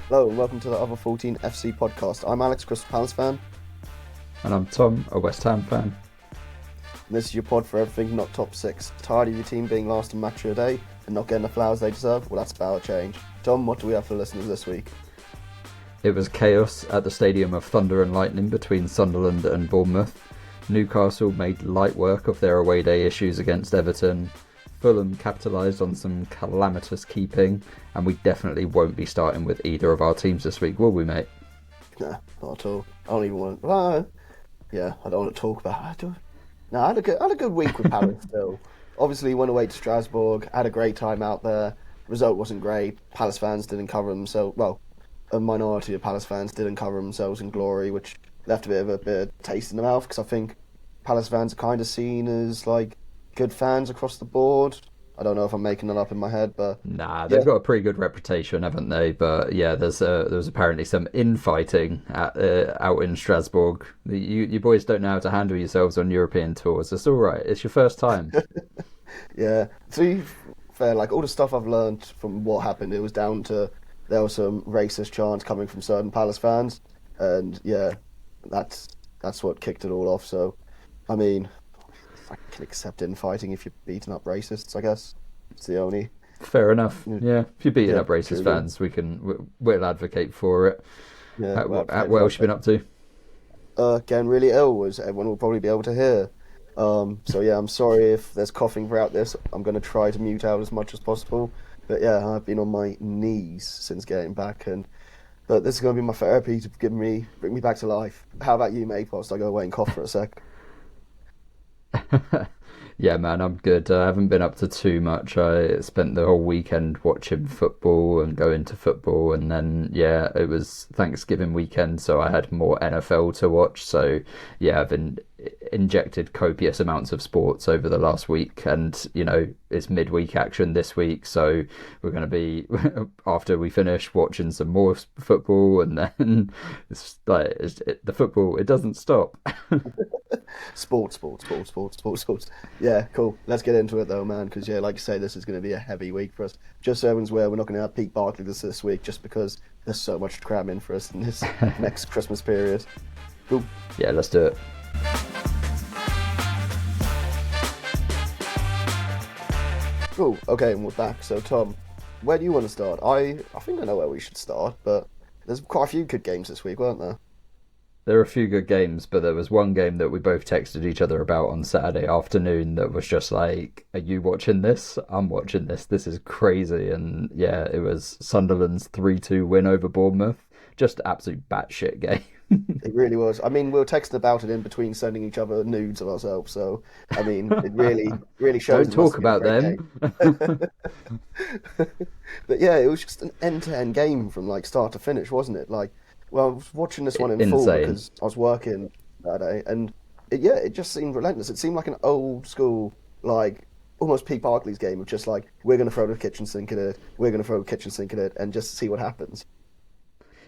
Hello and welcome to the Other 14 FC podcast. I'm Alex, Crystal Palace fan. And I'm Tom, a West Ham fan. And this is your pod for everything not top six. Tired of your team being last in match of the day and not getting the flowers they deserve? Well, that's about to change. Tom, what do we have for listeners this week? It was chaos at the Stadium of Thunder and Lightning between Sunderland and Bournemouth. Newcastle made light work of their away day issues against Everton. Fulham capitalised on some calamitous keeping, and we definitely won't be starting with either of our teams this week, will we, mate? Nah, not at all. I don't even want. I don't want to talk about it. No, I had a good week with Palace still. Obviously, went away to Strasbourg. Had a great time out there. Result wasn't great. Palace fans didn't cover themselves. Well, a minority of Palace fans didn't cover themselves in glory, which left a bit of taste in the mouth. Because I think Palace fans are kind of seen as like good fans across the board. I don't know if I'm making that up in my head, but they've got a pretty good reputation, haven't they? But yeah, there was apparently some infighting out in Strasbourg. You boys don't know how to handle yourselves on European tours. It's all right. It's your first time. Yeah, to be fair, like all the stuff I've learned from what happened, it was down to there were some racist chants coming from certain Palace fans, and yeah, that's what kicked it all off. So, I mean, I can accept infighting if you're beating up racists, I guess. It's the only... Fair enough. Yeah, if you're beating up racist fans, we'll advocate for it. Yeah, what else you been up to? Getting really ill, as everyone will probably be able to hear. So yeah, I'm sorry if there's coughing throughout this. I'm going to try to mute out as much as possible. But yeah, I've been on my knees since getting back, but this is going to be my therapy to bring me back to life. How about you, mate? Whilst I go away and cough for a sec. Yeah, man, I'm good. I haven't been up to too much. I spent the whole weekend watching football and going to football, and then yeah, it was Thanksgiving weekend, so I had more NFL to watch. So yeah, I've injected copious amounts of sports over the last week, and you know it's midweek action this week, so we're going to be after we finish watching some more football, and then it's like the football, it doesn't stop. Sports. Yeah, cool. Let's get into it though, man, because yeah, like you say, this is going to be a heavy week for us. Just so everyone's aware, we're not going to have Peak Barclays this week just because there's so much to cram in for us in this next Christmas period. Cool. Yeah, let's do it. Cool. Okay, and we're back. So Tom, where do you want to start? I think I know where we should start, but there's quite a few good games this week, weren't there? There are a few good games, but there was one game that we both texted each other about on Saturday afternoon that was just like, are you watching this? I'm watching this. This is crazy. And yeah, it was Sunderland's 3-2 win over Bournemouth. Just absolute batshit game. It really was. I mean, we were texting about it in between sending each other nudes of ourselves. So, I mean, it really shows. Don't talk about them. But yeah, it was just an end-to-end game from like start to finish, wasn't it? Like, well, I was watching this one in full because I was working that day, and it just seemed relentless. It seemed like an old school, like almost Peak Barclays game of just like, we're going to throw the kitchen sink at it, we're going to throw the kitchen sink at it, and just see what happens.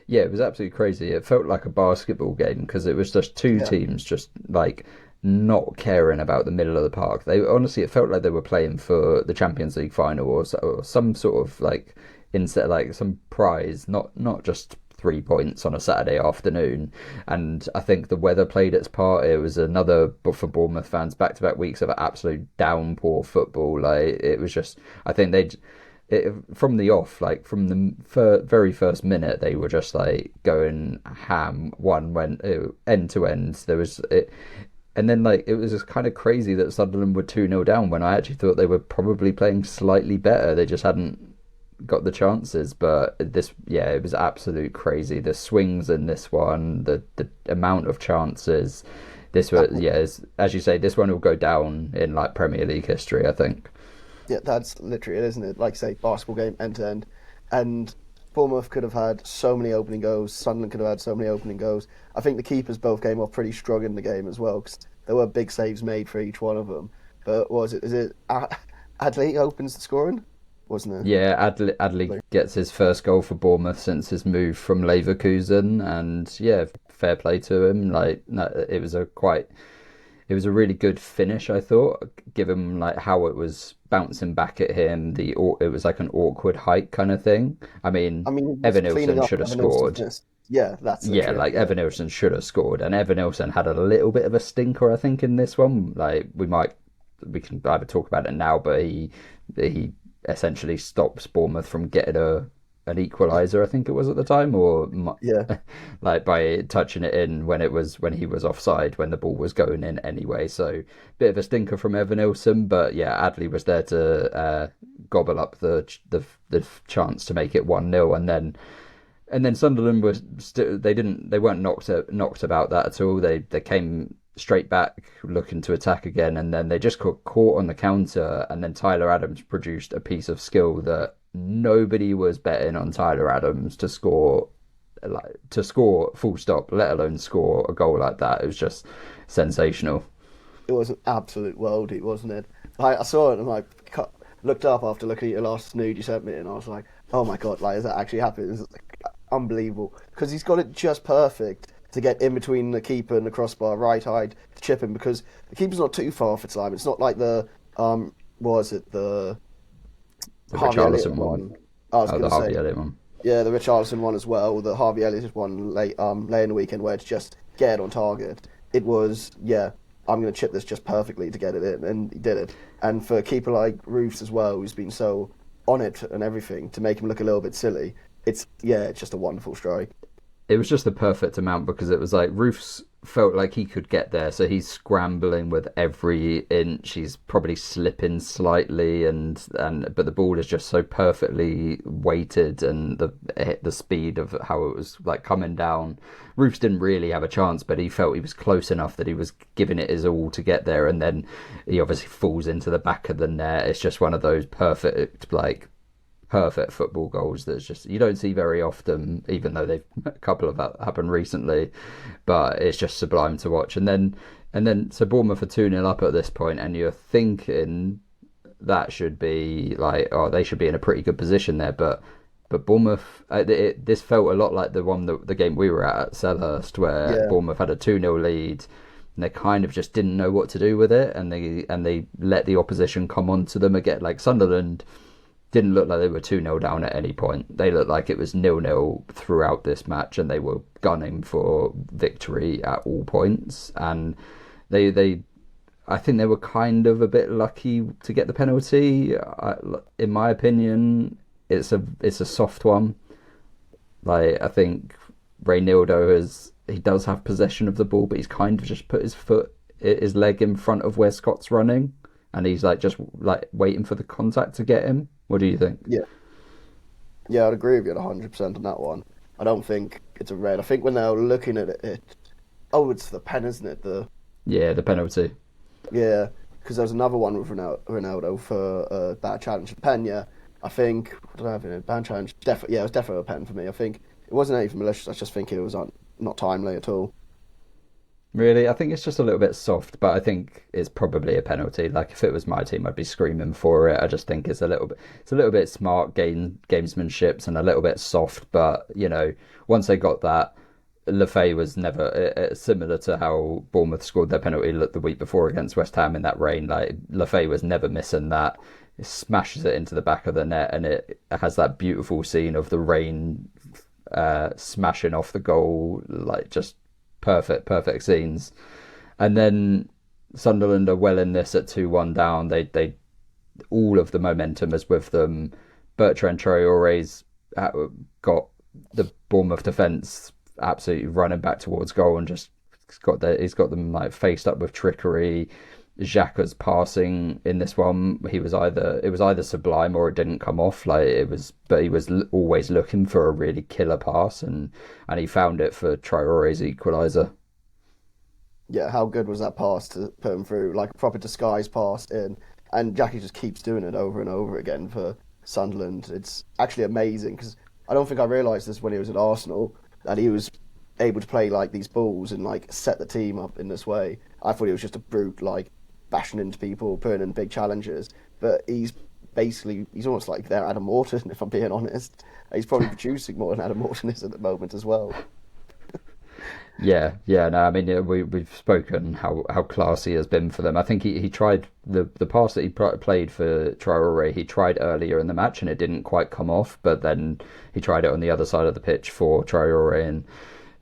Yeah, it was absolutely crazy. It felt like a basketball game because it was just two teams just like not caring about the middle of the park. They honestly, it felt like they were playing for the Champions League final or some sort of like instead like some prize, not just 3 points on a Saturday afternoon. And I think the weather played its part. It was another, but for Bournemouth fans, back-to-back weeks of absolute downpour football. Like it was just, I think from the off, like from the very first minute, they were just like going ham. One went end to end. There was it, and then like it was just kind of crazy that Sunderland were 2-0 down when I actually thought they were probably playing slightly better. They just hadn't got the chances, but it was absolute crazy. The swings in this one, the amount of chances. This was as you say, this one will go down in like Premier League history, I think. Yeah, that's literally it, isn't it? Like say, basketball game end to end, and Bournemouth could have had so many opening goals. Sunderland could have had so many opening goals. I think the keepers both came off pretty strong in the game as well, because there were big saves made for each one of them. But is it Adley opens the scoring? Wasn't it? Yeah, Adley gets his first goal for Bournemouth since his move from Leverkusen, and yeah, fair play to him. Like, no, it was it was a really good finish, I thought, given like how it was bouncing back at him. It was like an awkward height kind of thing. I mean, I mean, he was Evan cleaning Nilsson up should have Evan Nilsson's scored. miss. Yeah, that's Yeah, literally it. like Yeah. Evan Nilsson should have scored, and Evan Nilsson had a little bit of a stinker, I think, in this one. Like we can either talk about it now, but he essentially stops Bournemouth from getting an equaliser, I think it was at the time, or Yeah. like by touching it in when he was offside when the ball was going in anyway. So bit of a stinker from Evan Nilsson, but yeah, Adley was there to gobble up the chance to make it 1-0, and then Sunderland were still they weren't knocked about that at all. They came straight back looking to attack again, and then they just got caught on the counter, and then Tyler Adams produced a piece of skill that nobody was betting on Tyler Adams to score, full stop, let alone score a goal like that. It was just sensational. It was an absolute worldie, wasn't it? I saw it and looked up after looking at your last snood you sent me, and I was like, oh my god, like, is that actually happening? It's like, unbelievable, because he's got it just perfect to get in between the keeper and the crossbar, right side to chip him, because the keeper's not too far for time. It's not like the what was it, the Harvey Elliott Richarlison one. I was Oh, going the to Harvey say, Elliott one. yeah, the Richarlison one as well, the Harvey Elliott one late in the weekend, where it's just get it on target. It was, yeah, I'm going to chip this just perfectly to get it in, and he did it. And for a keeper like Roofs as well, who's been so on it and everything, to make him look a little bit silly, it's just a wonderful strike. It was just the perfect amount because it was like Roofs felt like he could get there, so he's scrambling with every inch. He's probably slipping slightly, and but the ball is just so perfectly weighted, and the speed of how it was like coming down. Roofs didn't really have a chance, but he felt he was close enough that he was giving it his all to get there, and then he obviously falls into the back of the net. It's just one of those perfect football goals that's just you don't see very often, even though they've a couple of happened recently, but it's just sublime to watch. And then so Bournemouth are 2-0 up at this point, and you're thinking that should be like, oh, they should be in a pretty good position there, but Bournemouth, this felt a lot like the game we were at Selhurst, where Yeah, Bournemouth had a 2-0 lead, and they kind of just didn't know what to do with it, and they let the opposition come onto them again. Like Sunderland didn't look like they were 2-0 down at any point. They looked like it was 0-0 throughout this match, and they were gunning for victory at all points. And I think they were kind of a bit lucky to get the penalty. In my opinion, it's a soft one. Like, I think Reynildo he does have possession of the ball, but he's kind of just put his leg in front of where Scott's running, and he's like just like waiting for the contact to get him. What do you think? yeah, yeah. I'd agree with you 100% on that one. I don't think it's a red. I think when they're looking at oh, it's the pen, isn't it? Yeah, the penalty. Yeah, because there was another one with Ronaldo for a bad challenge. Pen, yeah. I think, what did I have in it? Bad challenge. Definitely, yeah, it was definitely a pen for me. I think it wasn't anything malicious. I just think it was not timely at all. Really, I think it's just a little bit soft, but I think it's probably a penalty. Like if it was my team, I'd be screaming for it. I just think it's a little bit smart gamesmanship and a little bit soft. But once they got that, Lefay was never similar to how Bournemouth scored their penalty the week before against West Ham in that rain. Like Lefay was never missing that. It smashes it into the back of the net, and it has that beautiful scene of the rain smashing off the goal, like just perfect scenes. And then Sunderland are well in this at 2-1 down. They all of the momentum is with them. Bertrand Traore's got the Bournemouth defence absolutely running back towards goal, and just he's got them like faced up with trickery. Xhaka's passing in this one, it was either sublime or it didn't come off. But he was always looking for a really killer pass, and he found it for Traore's equaliser. Yeah, how good was that pass to put him through? Like a proper disguise pass in. And Jackie just keeps doing it over and over again for Sunderland. It's actually amazing, because I don't think I realised this when he was at Arsenal, that he was able to play like these balls and like set the team up in this way. I thought he was just a brute, like bashing into people, putting in big challenges. But he's almost like their Adam Morton, if I'm being honest. He's probably producing more than Adam Morton is at the moment as well. Yeah. No, I mean, yeah, we've spoken how classy he has been for them. I think he tried the pass that he played for Traore. He tried earlier in the match and it didn't quite come off, but then he tried it on the other side of the pitch for Traore and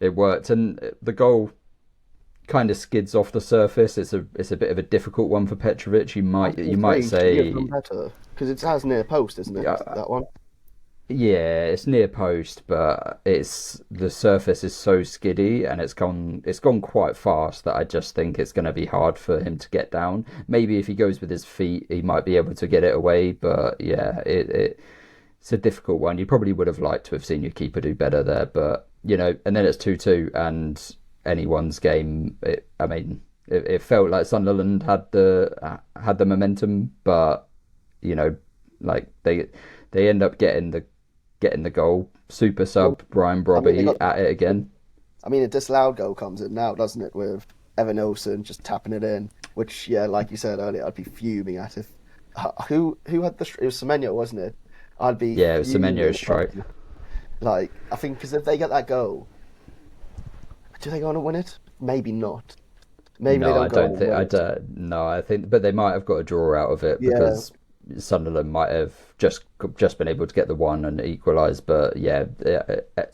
it worked. And the goal kind of skids off the surface. It's a bit of a difficult one for Petrovic. You might say, better because it has near post, isn't it? yeah, That one. yeah, it's near post, but it's the surface is so skiddy and it's gone quite fast that I just think it's going to be hard for him to get down. Maybe if he goes with his feet, he might be able to get it away, but yeah, it's a difficult one. You probably would have liked to have seen your keeper do better there, but and then it's 2-2 and anyone's game. I mean, it felt like Sunderland had the momentum, but like they end up getting the goal. Super sub Brian Brobby at it again. I mean, a disallowed goal comes in now, doesn't it? With Evan Olsen just tapping it in, which, yeah, like you said earlier, I'd be fuming at if who had it was Semenyo, wasn't it? I'd be Yeah, it was Semenyo's strike. Like, I think because if they get that goal, do they go on to win it? Maybe not. Maybe No, they I don't go on don't and think. win I it. don't. No, I think, but they might have got a draw out of it Yeah, because Sunderland might have just been able to get the one and equalise. But yeah,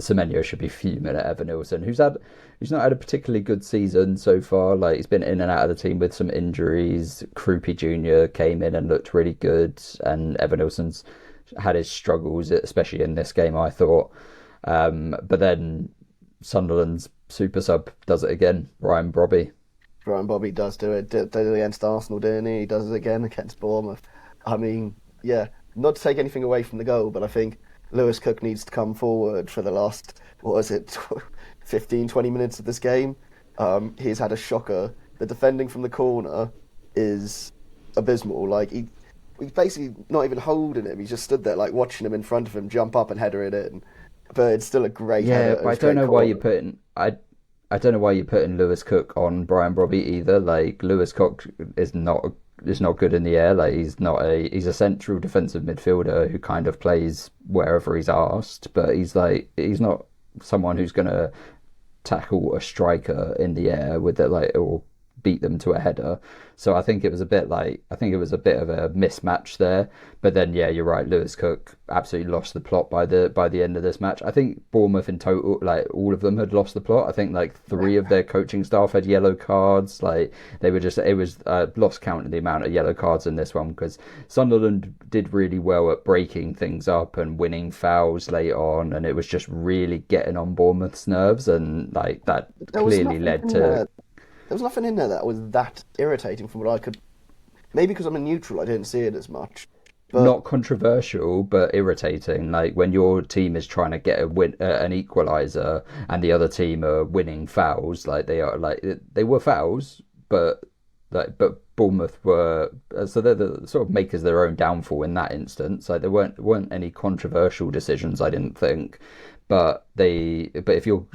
Semenyo should be fuming at Evan Nilsson, who's not had a particularly good season so far. Like he's been in and out of the team with some injuries. Krupi Jr. came in and looked really good, and Evan Nilsson's had his struggles, especially in this game, I thought. But then Sunderland's super sub does it again, Ryan Brobby. Brian Bobby does do it. Did it against Arsenal, didn't he? He does it again against Bournemouth. I mean, yeah, not to take anything away from the goal, but I think Lewis Cook needs to come forward for the last, what was it, 15, 20 minutes of this game. He's had a shocker. The defending from the corner is abysmal. Like, he's basically not even holding him. He just stood there, like, watching him in front of him jump up and header it in. But it's still a great Yeah, header. but I don't know why you're putting I don't know why you're putting Lewis Cook on Brian Brobby either. Like Lewis Cook is not good in the air. Like he's a central defensive midfielder who kind of plays wherever he's asked, but he's not someone who's gonna tackle a striker in the air with it like or beat them to a header. So I think it was a bit of a mismatch there. But then yeah, you're right. Lewis Cook absolutely lost the plot by the end of this match. I think Bournemouth in total, like all of them had lost the plot. I think like 3 of their coaching staff had yellow cards. Like they were just it was lost count of the amount of yellow cards in this one because Sunderland did really well at breaking things up and winning fouls late on, and it was just really getting on Bournemouth's nerves, and like that clearly led to. There was nothing in there that was that irritating from what I could. Maybe because I'm a neutral, I didn't see it as much. But Not controversial, but irritating. Like when your team is trying to get an equaliser, and the other team are winning fouls. Like they were fouls, but Bournemouth were so they're the sort of makers of their own downfall in that instance. Like there weren't any controversial decisions, I didn't think. But if you're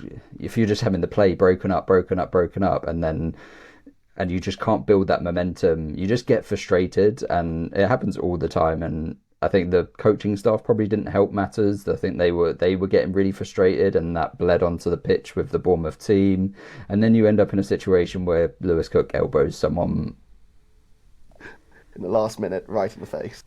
just having the play broken up, and you just can't build that momentum, you just get frustrated, and it happens all the time. And I think the coaching staff probably didn't help matters. I think they were getting really frustrated, and that bled onto the pitch with the Bournemouth team. And then you end up in a situation where Lewis Cook elbows someone in the last minute, right in the face.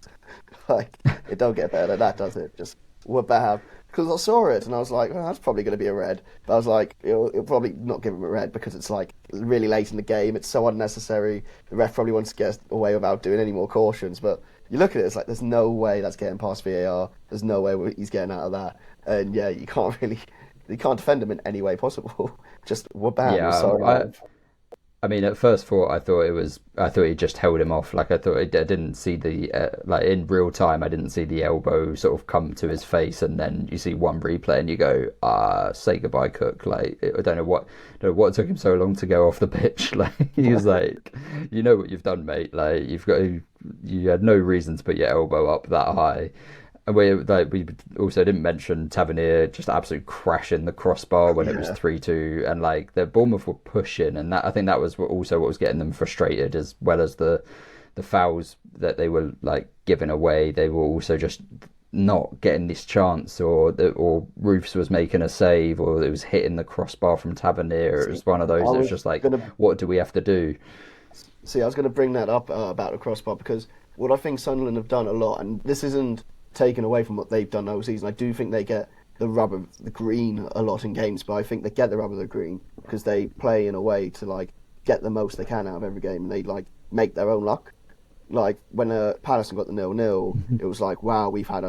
Like, it don't get better than that, does it? Just what bad. Because I saw it and I was like, well, that's probably going to be a red. But I was like, it'll probably not give him a red because it's like really late in the game. It's so unnecessary. The ref probably wants to get away without doing any more cautions. But you look at it, it's like there's no way that's getting past VAR. There's no way he's getting out of that. And yeah, you can't defend him in any way possible. Just bam. Yeah, Sorry. I mean, at first thought, I thought he just held him off. Like I thought, I didn't see the like in real time. I didn't see the elbow sort of come to his face, and then you see one replay, and you go, say goodbye, Cook. Like I don't know what took him so long to go off the pitch. Like he was like, you know what you've done, mate. Like you had no reason to put your elbow up that high. And we also didn't mention Tavernier just absolutely crashing the crossbar when it was 3-2, and like the Bournemouth were pushing, and that I think that was what was getting them frustrated, as well as the fouls that they were like giving away. They were also just not getting this chance, or Roofs was making a save, or it was hitting the crossbar from Tavernier. It See, was one of those. I It was was just like, gonna what do we have to do? I was gonna bring that up about the crossbar because what I think Sunderland have done a lot, and this isn't taken away from what they've done all season. I do think they get the rub of the green a lot in games, but I think they get the rub of the green because they play in a way to like get the most they can out of every game, and they like make their own luck. Like when Palace got the 0-0, it was like, wow, we've had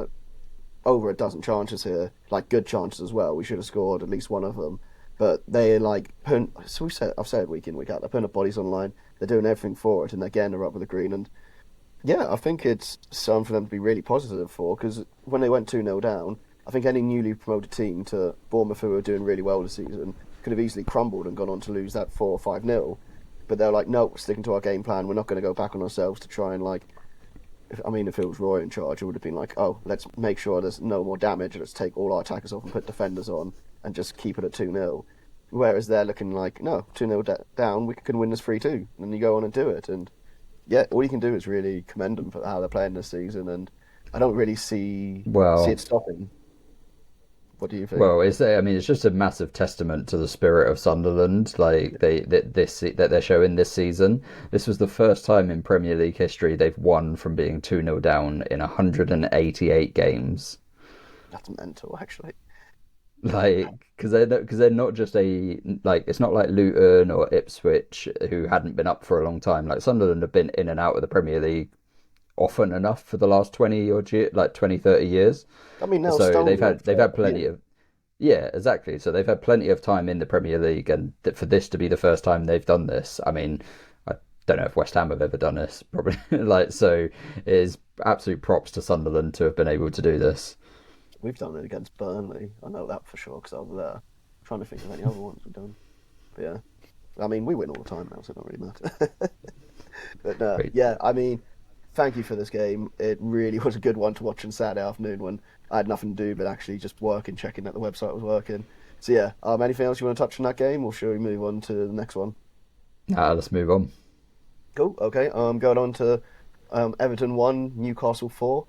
over a dozen chances here, like good chances as well. We should have scored at least one of them. But they're like, I've said it week in, week out, they're putting up bodies online, they're doing everything for it, and they're getting the rub of the green. And yeah, I think it's something for them to be really positive for, because when they went 2-0 down, I think any newly promoted team to Bournemouth, who were doing really well this season, could have easily crumbled and gone on to lose that 4 or 5-0. But they're like, no, we're sticking to our game plan. We're not going to go back on ourselves to try and like. If it was Roy in charge, it would have been like, oh, let's make sure there's no more damage. Let's take all our attackers off and put defenders on and just keep it at 2-0. Whereas they're looking like, no, 2-0 down, we can win this 3-2. And then you go on and do it. And yeah, all you can do is really commend them for how they're playing this season. And I don't really see it stopping. What do you think? Well, it's just a massive testament to the spirit of Sunderland, like that they're showing this season. This was the first time in Premier League history they've won from being 2-0 down in 188 games. That's mental, actually. Like, because they're not just it's not like Luton or Ipswich who hadn't been up for a long time. Like Sunderland have been in and out of the Premier League often enough for the last 20, 30 years. I mean, so they've had plenty of. Yeah, exactly. So they've had plenty of time in the Premier League, and for this to be the first time they've done this, I mean, I don't know if West Ham have ever done this, probably. So it is absolute props to Sunderland to have been able to do this. We've done it against Burnley. I know that for sure because I was there. I'm trying to think of any other ones we've done. But yeah, I mean, we win all the time now, so it don't really matter. But yeah, I mean, thank you for this game. It really was a good one to watch on Saturday afternoon when I had nothing to do but actually just work and checking that the website was working. So yeah, anything else you want to touch on that game, or should we move on to the next one? Let's move on. Cool. Okay. Going on to Everton 1, Newcastle 4.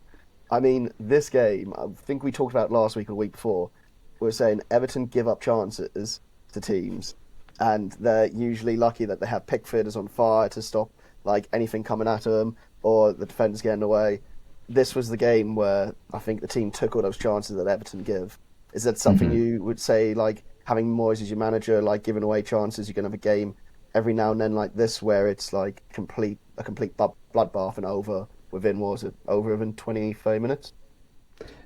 I mean, this game, I think we talked about last week or the week before. We were saying Everton give up chances to teams, and they're usually lucky that they have Pickford is on fire to stop like anything coming at them, or the defenders getting away. This was the game where I think the team took all those chances that Everton give. Is that something you would say, like having Moyes as your manager, like giving away chances? You're going to have a game every now and then like this where it's like a complete bloodbath and over within 20, 30 minutes?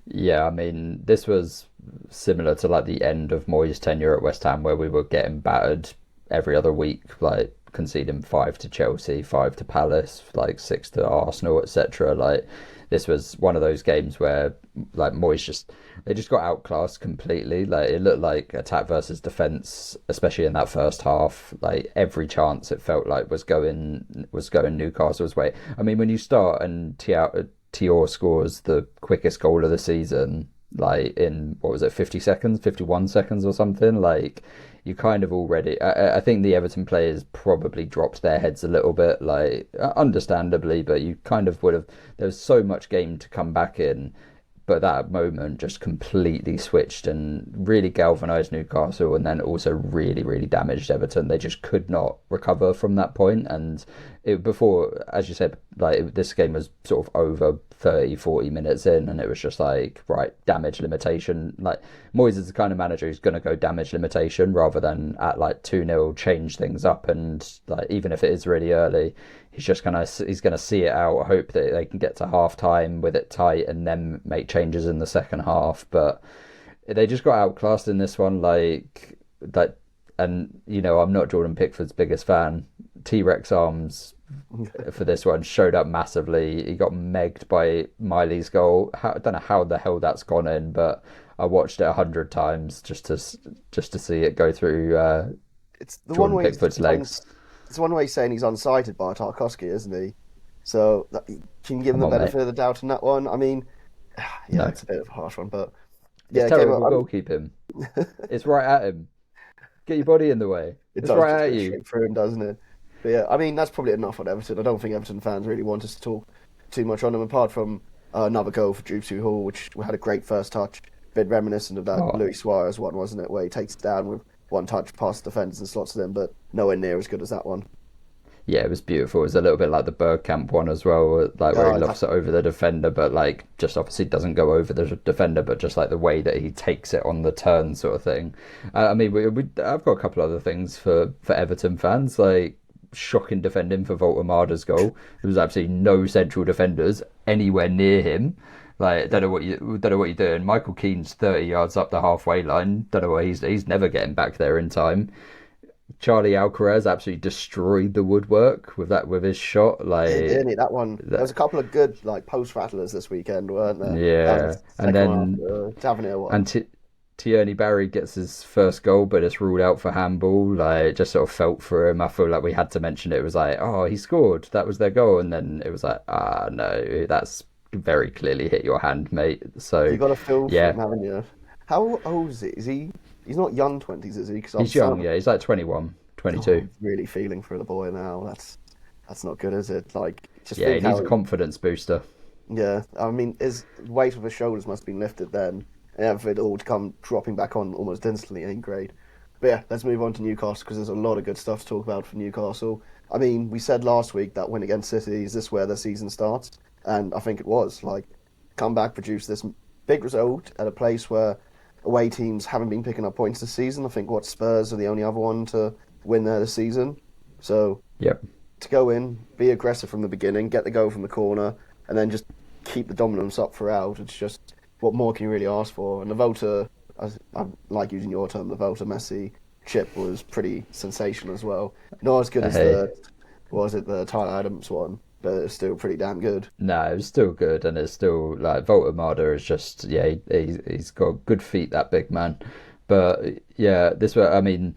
Yeah, I mean, this was similar to like the end of Moyes' tenure at West Ham, where we were getting battered every other week, like conceding 5 to Chelsea, 5 to Palace, like 6 to Arsenal, etc. Like this was one of those games where like Moyes they just got outclassed completely. Like it looked like attack versus defense, especially in that first half. Like every chance it felt like was going Newcastle's way. I mean, when you start and Tior scores the quickest goal of the season, like in what was it, 50 seconds, 51 seconds or something, like you kind of already I think the Everton players probably dropped their heads a little bit, like understandably, but you kind of would have, there was so much game to come back in, but that moment just completely switched and really galvanised Newcastle, and then also really, really damaged Everton. They just could not recover from that point. And before, as you said, like this game was sort of over 30, 40 minutes in, and it was just like, right, damage limitation. Like Moyes is the kind of manager who's going to go damage limitation rather than at like 2-0 change things up, and like even if it is really early, he's gonna see it out, hope that they can get to half time with it tight and then make changes in the second half. But they just got outclassed in this one, like that. And you know, I'm not Jordan Pickford's biggest fan. T-Rex arms for this one showed up massively. He got megged by Miley's goal. I don't know how the hell that's gone in, but I watched it 100 times just to see it go through it's the Jordan one Pickford's legs. It's one way he's saying he's unsighted by Tarkowski, isn't he? So can you give him the benefit of the doubt in that one? I mean, yeah, no. It's a bit of a harsh one, but yeah, it's terrible goalkeeping. It's right at him. Get your body in the way. It's right at you. For him, doesn't it? But yeah, I mean, that's probably enough on Everton. I don't think Everton fans really want us to talk too much on them, apart from Another goal for Drewsy Hall, which had a great first touch. Bit reminiscent of that Oh, Luis Suarez one, wasn't it? Where he takes it down with one touch past the defenders and slots it in, but nowhere near as good as that one. yeah, it was beautiful. It was a little bit like the Bergkamp one as well, like where he Oh, lofts it over the defender, but like just obviously doesn't go over the defender, but just like the way that he takes it on the turn, sort of thing. I mean, I've got a couple other things for Everton fans, like shocking defending for Voltemada's goal. There was absolutely no central defenders anywhere near him. Like, don't know what you're doing. Michael Keane's 30 yards up the halfway line. Don't know what he's never getting back there in time. Charlie Alcaraz absolutely destroyed the woodwork with his shot. didn't he? That one. There That, was a couple of good like post rattlers this weekend, weren't there? That yeah, was the and second one then after Tavernier one. and Tierney Barry gets his first goal, but it's ruled out for handball. Like, it just sort of felt for him. I feel like we had to mention it. It was like, oh, he scored. That was their goal, and then it was like, ah, no, that's very clearly hit your hand, mate. So, You got a feel for yeah, him, haven't you? How old is he? Is he? He's not young twenties, is he? Because I'm he's young. starting. Yeah, he's like 21, Oh, 22. I'm really feeling for the boy now. That's not good, is it? Like, just Yeah, he think needs how. a confidence booster. Yeah, I mean, his weight of his shoulders must have been lifted then, and for it all to come dropping back on almost instantly ain't great. But yeah, let's move on to Newcastle because there's a lot of good stuff to talk about for Newcastle. I mean, we said last week that win against City is this where the season starts, and I think it was. Like, come back, produce this big result at a place where away teams haven't been picking up points this season. I think Spurs are the only other one to win there this season. So Yep. to go in, be aggressive from the beginning, get the goal from the corner, and then just keep the dominance up throughout. It's just what more can you really ask for? And the Volta, I like using your term, the Volta Messi chip was pretty sensational as well. Not as good as Hey, the Tyler Adams one, but it's still pretty damn good. no, it was still good, and it's still like Voltemada is just yeah, he's got good feet, that big man. But yeah, this was, I mean,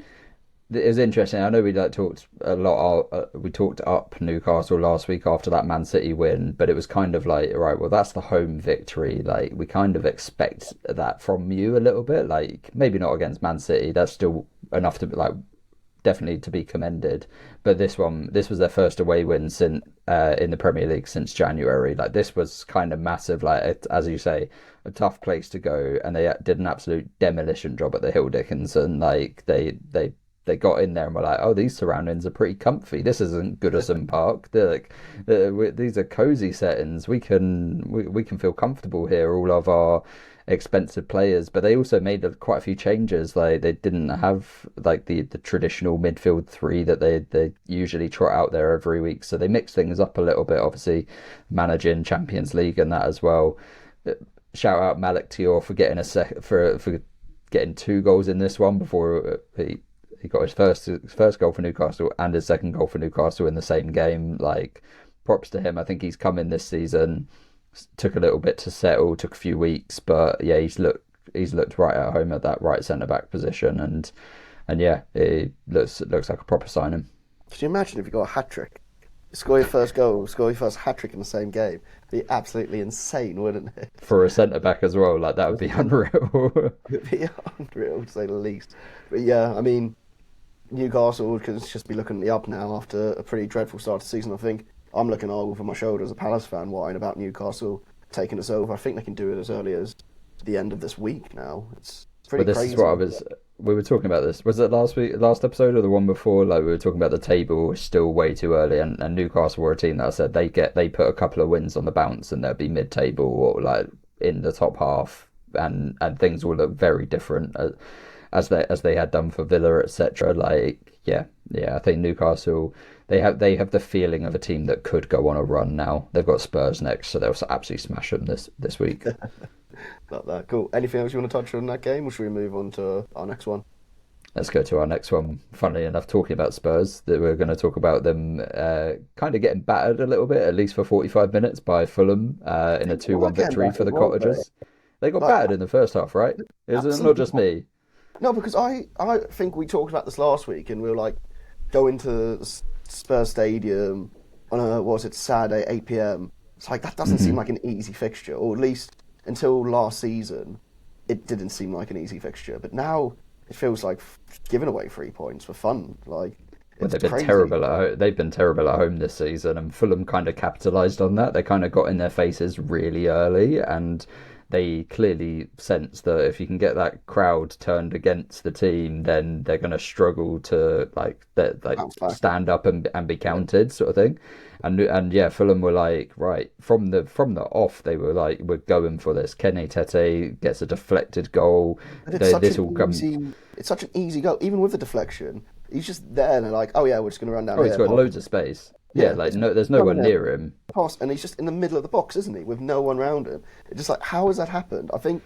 it was interesting. I know we like talked a lot. We talked up Newcastle last week after that Man City win, but it was kind of like, right, well, that's the home victory. Like, we kind of expect that from you a little bit. Like, maybe not against Man City. That's still enough to like definitely to be commended. But this was their first away win since in the Premier League since January. Like, this was kind of massive. Like, as you say, a tough place to go, and they did an absolute demolition job at the Hill Dickinson. Like, they got in there and were like, oh, these surroundings are pretty comfy. This isn't Goodison Park. These are cozy settings. We can feel comfortable here. All of our expensive players, but they also made quite a few changes. Like, they didn't have like the traditional midfield three that they usually trot out there every week. So they mixed things up a little bit. Obviously, managing Champions League and that as well. Shout out Malik Tior for getting for getting two goals in this one before he got his first goal for Newcastle and his second goal for Newcastle in the same game. Like, props to him. I think he's come in this season. Took a little bit to settle, took a few weeks, but yeah, he's looked right at home at that right centre back position, and yeah, it looks like a proper signing. Could you imagine if you got a hat trick? Score your first goal, score your first hat trick in the same game. It'd be absolutely insane, wouldn't it? For a centre back as well, like that would be unreal. It'd be unreal to say the least. But yeah, I mean, Newcastle can just be looking at the up now after a pretty dreadful start to the season. I think I'm looking over my shoulder as a Palace fan, worrying about Newcastle taking us over. I think they can do it as early as the end of this week now. It's pretty But this crazy. is what I was. We were talking about this. Was it last episode, or the one before? Like, we were talking about the table is still way too early, and Newcastle were a team that I said they put a couple of wins on the bounce, and they'd be mid-table or like in the top half, and things will look very different as they had done for Villa, etc. Like, yeah, I think Newcastle they have the feeling of a team that could go on a run now. They've got Spurs next, so they'll absolutely smash them this week. Like that. Cool. Anything else you want to touch on that game, or should we move on to our next one? Let's go to our next one. Funnily enough, talking about Spurs, that we're going to talk about them kind of getting battered a little bit, at least for 45 minutes, by Fulham in a They were 2-1 getting victory for battered, the weren't they? Cottagers. They got Like, battered in the first half, right? Is it not absolutely. just me? No, because I think we talked about this last week, and we were like, go into Spurs Stadium on Saturday, 8 p.m. It's like, that doesn't seem Hmm. like an easy fixture, or at least until last season, it didn't seem like an easy fixture. But now it feels like giving away 3 points for fun. Like, Well, It's they've been crazy. terrible at home. They've been terrible at home this season, and Fulham kind of capitalised on that. They kind of got in their faces really early, and they clearly sense that if you can get that crowd turned against the team, then they're going to struggle to like Bounce back. stand up and be Yeah. counted, sort of thing. And yeah, Fulham were like right from the off. They were like, we're going for this. Kenny Tete gets a deflected goal. But it's such This an will come. easy. It's such an easy goal, even with the deflection. He's just there, and they're like, "Oh yeah, we're just going to run down Oh, he's here." got Pop. loads of space. Yeah, Yeah, like it's no, there's no coming one there, near him. pass, and he's just in the middle of the box, isn't he, with no one around him? It's just like, how has that happened? I think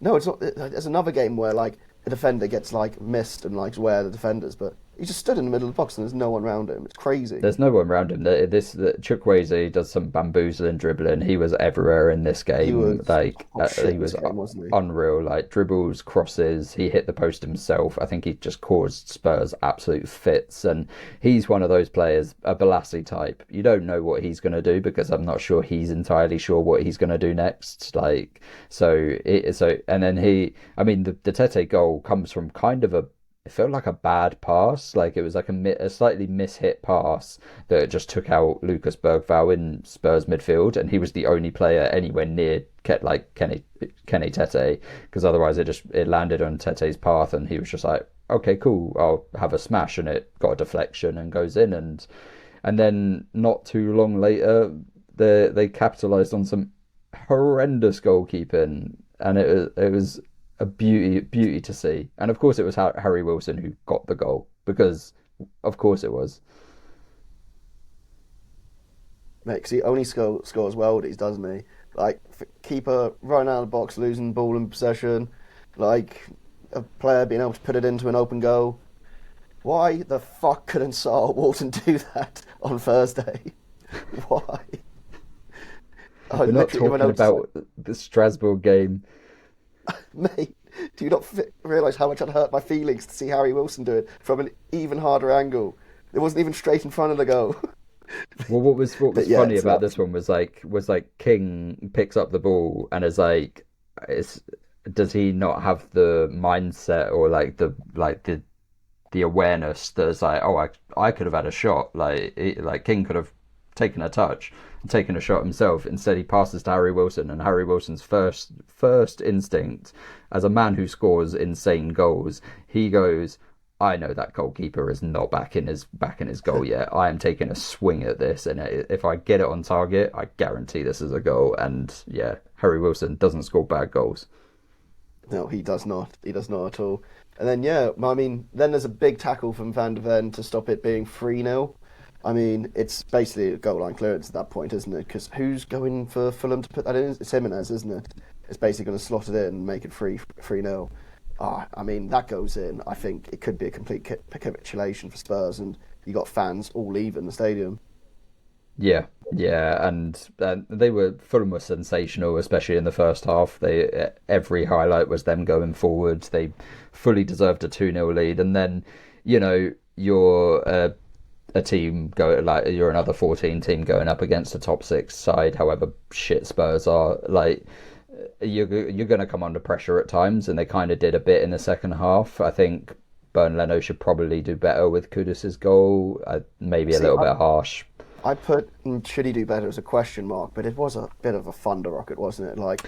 no, it's not. There's another game where like a defender gets like missed and like where the defenders, but he just stood in the middle of the box and there's no one around him. It's crazy. There's no one around him. Chukwueze does some bamboozling, dribbling. He was everywhere in this He game. was Like hot shit he in this was game, wasn't he? unreal. Like dribbles, crosses. He hit the post himself. I think he just caused Spurs absolute fits. And he's one of those players, a Balassi type. You don't know what he's going to do because I'm not sure he's entirely sure what he's going to do next. And then I mean, the Tete goal comes from kind of it felt like a bad pass. Like it was like a slightly mishit pass that just took out Lucas Bergvall in Spurs midfield, and he was the only player anywhere near Kenny Tete, because otherwise it landed on Tete's path, and he was just like, okay, cool, I'll have a smash, and it got a deflection and goes in, and then not too long later, they capitalised on some horrendous goalkeeping, and it was a beauty to see. And of course, it was Harry Wilson who got the goal because, of course, it was. Mate, because he only scores worldies, doesn't he? Like keeper running out of the box, losing ball in possession, like a player being able to put it into an open goal. Why the fuck couldn't Sarr Walton do that on Thursday? Why? I We're not literally went talking out to say, about the Strasbourg game. mate, do you not realise how much I'd hurt my feelings to see Harry Wilson do it from an even harder angle? It wasn't even straight in front of the goal. Well, what But was yeah, funny it's about not. this one was like King picks up the ball and is like, it's, does he not have the mindset or the awareness that is like, oh, I could have had a shot. Like King could have taken a touch and taken a shot himself. Instead, he passes to Harry Wilson, and Harry Wilson's first instinct as a man who scores insane goals, he goes, I know that goalkeeper is not back in his goal yet. I am taking a swing at this, and if I get it on target, I guarantee this is a goal. And yeah, Harry Wilson doesn't score bad goals. No, he does not. He does not at all. And then, yeah, I mean, then there's a big tackle from Van de Ven to stop it being 3-0. I mean, it's basically a goal line clearance at that point, isn't it? Because who's going for Fulham to put that in? It's Jimenez, isn't it? It's basically going to slot it in and make it 3-0. I mean, that goes in. I think it could be a complete capitulation for Spurs, and you got fans all leaving the stadium. Yeah, yeah, and Fulham were sensational, especially in the first half. Every highlight was them going forward. They fully deserved a 2-0 lead, and then you're a team you're another 14 team going up against a top six side. However shit Spurs are, like you're going to come under pressure at times, and they kind of did a bit in the second half. I think Bern Leno should probably do better with Kudus's goal. Maybe a See, little bit harsh. I put should he do better as a question mark, but it was a bit of a thunder rocket, wasn't it? Like,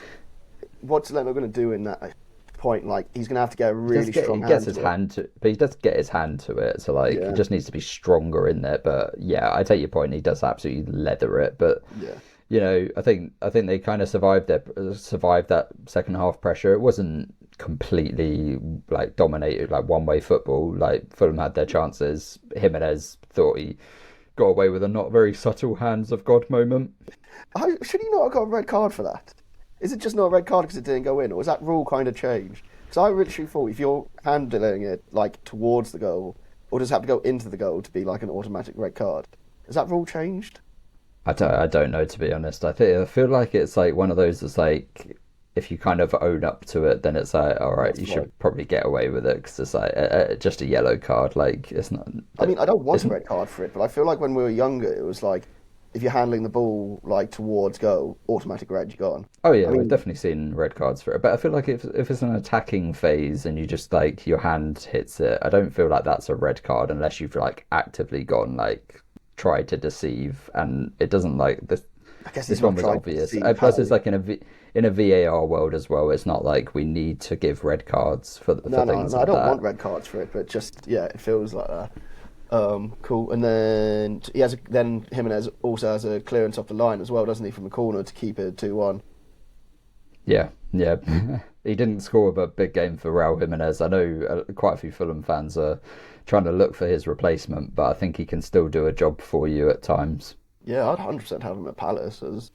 what's Leno going to do in that point? Like, he's going to have to get a really strong He gets hand his to it. hand to, but he does get his hand to it. So like, he Yeah, just needs to be stronger in there. But yeah, I take your point. He does absolutely leather it. But yeah. I think they kind of survived that second half pressure. It wasn't completely like dominated like one way football. Like Fulham had their chances. Jimenez thought he got away with a not very subtle hands of God moment. Should he not have got a red card for that? Is it just not a red card because it didn't go in, or was that rule kind of changed? Because I literally thought if you're handling it like towards the goal, or does it have to go into the goal to be like an automatic red card? Is that rule changed? I don't know, to be honest. I feel like it's like one of those that's like, if you kind of own up to it, then it's like, all right, That's you right. should probably get away with it because it's like just a yellow card. Like it's not. I mean, I don't want It's a red card for it, but I feel like when we were younger, it was like if you're handling the ball like towards goal, automatic red, you're gone. Oh yeah, I we've mean, definitely seen red cards for it. But I feel like if it's an attacking phase and you just like your hand hits it, I don't feel like that's a red card unless you've like actively gone like tried to deceive, and it doesn't like this. I guess he's This one not was trying to obvious. see Plus, how. it's like in a VAR world as well. It's not like we need to give red cards for No, no, things no. I like don't want that. red cards for it, but just yeah, it feels like that. Cool. And then then Jimenez also has a clearance off the line as well, doesn't he, from the corner to keep it 2-1. Yeah, yeah. He didn't score a big game for Raul Jimenez. I know quite a few Fulham fans are trying to look for his replacement, but I think he can still do a job for you at times. Yeah, I'd 100% have him at Palace as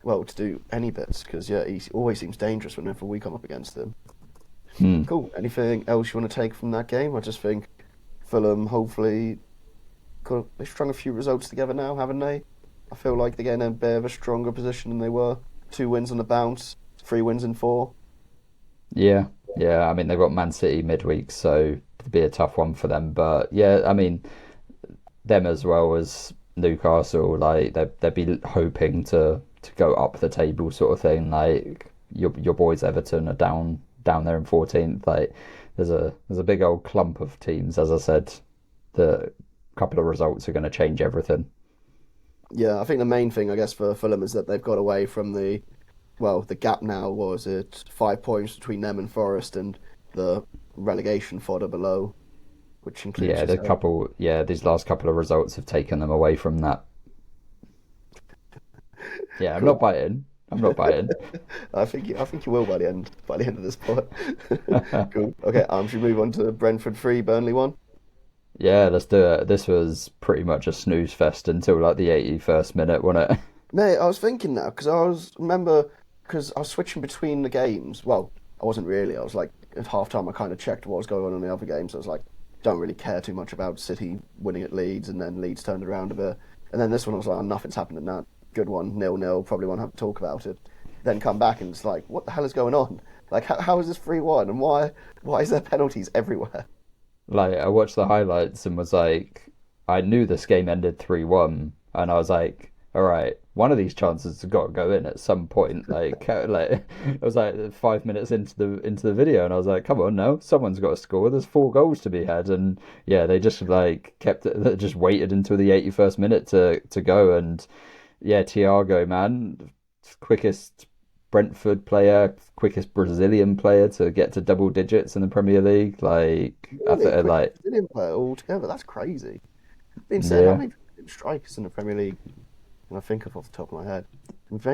well to do any bits because yeah, he always seems dangerous whenever we come up against him. Hmm. Cool. Anything else you want to take from that game? I just think Fulham hopefully they've strung a few results together now, haven't they? I feel like they're getting a bit of a stronger position than they were. 2 wins on the bounce, 3 wins in 4. Yeah, yeah. I mean, they've got Man City midweek, so it'd be a tough one for them. But yeah, I mean, them as well as Newcastle, like they'd be hoping to go up the table sort of thing. Like your boys Everton are down there in 14th. Like there's a big old clump of teams. As I said, the couple of results are going to change everything. Yeah, I think the main thing I guess for Fulham is that they've got away from the gap now was it 5 points between them and Forest and the relegation fodder below, which includes Yeah, yourself. these last couple of results have taken them away from that. Yeah, I'm Cool. not biting. I'm not biting. I think you will by the end of this part. Cool. Okay, should we move on to Brentford 3, Burnley 1? Yeah, let's do it. This was pretty much a snooze fest until like the 81st minute, wasn't it? Mate, I was thinking now because I was switching between the games. Well, I wasn't really. I was like at halftime. I kind of checked what was going on in the other games. I was like, don't really care too much about City winning at Leeds, and then Leeds turned around a bit. And then this one I was like, oh, nothing's happened in that. Good one, 0-0. Probably won't have to talk about it. Then come back and it's like, what the hell is going on? Like, how is this 3-1? And why is there penalties everywhere? Like I watched the highlights and was like, I knew this game ended 3-1, and I was like, all right, one of these chances has got to go in at some point. Like it was like 5 minutes into the video, and I was like, come on, now someone's got to score. There's 4 goals to be had, and yeah, they just like kept it, they just waited until the 81st minute to go, and yeah, Thiago, man, quickest Brentford player, quickest Brazilian player to get to double digits in the Premier League. Like I Really thought, quick like Brazilian player altogether. That's crazy. Being said, how yeah. many strikers in the Premier League can I think of off the top of my head?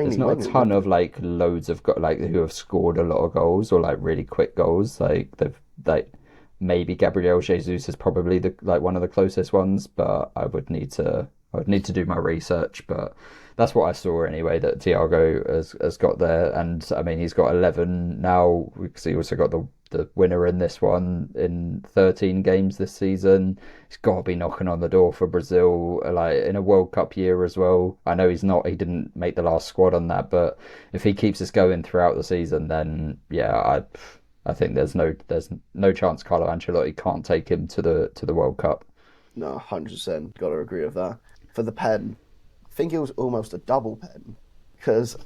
There's Mainly not a wingers, ton isn't of like loads of got like who have scored a lot of goals or like really quick goals. Like they've like maybe Gabriel Jesus is probably the like one of the closest ones, but I would need to do my research. But that's what I saw anyway. That Thiago has got there, and I mean he's got 11 now because he also got the winner in this one in 13 games this season. He's got to be knocking on the door for Brazil, like in a World Cup year as well. I know he didn't make the last squad on that, but if he keeps this going throughout the season, then yeah, I think there's no chance Carlo Ancelotti can't take him to the World Cup. No, 100% got to agree with that. For the pen, I think it was almost a double pen because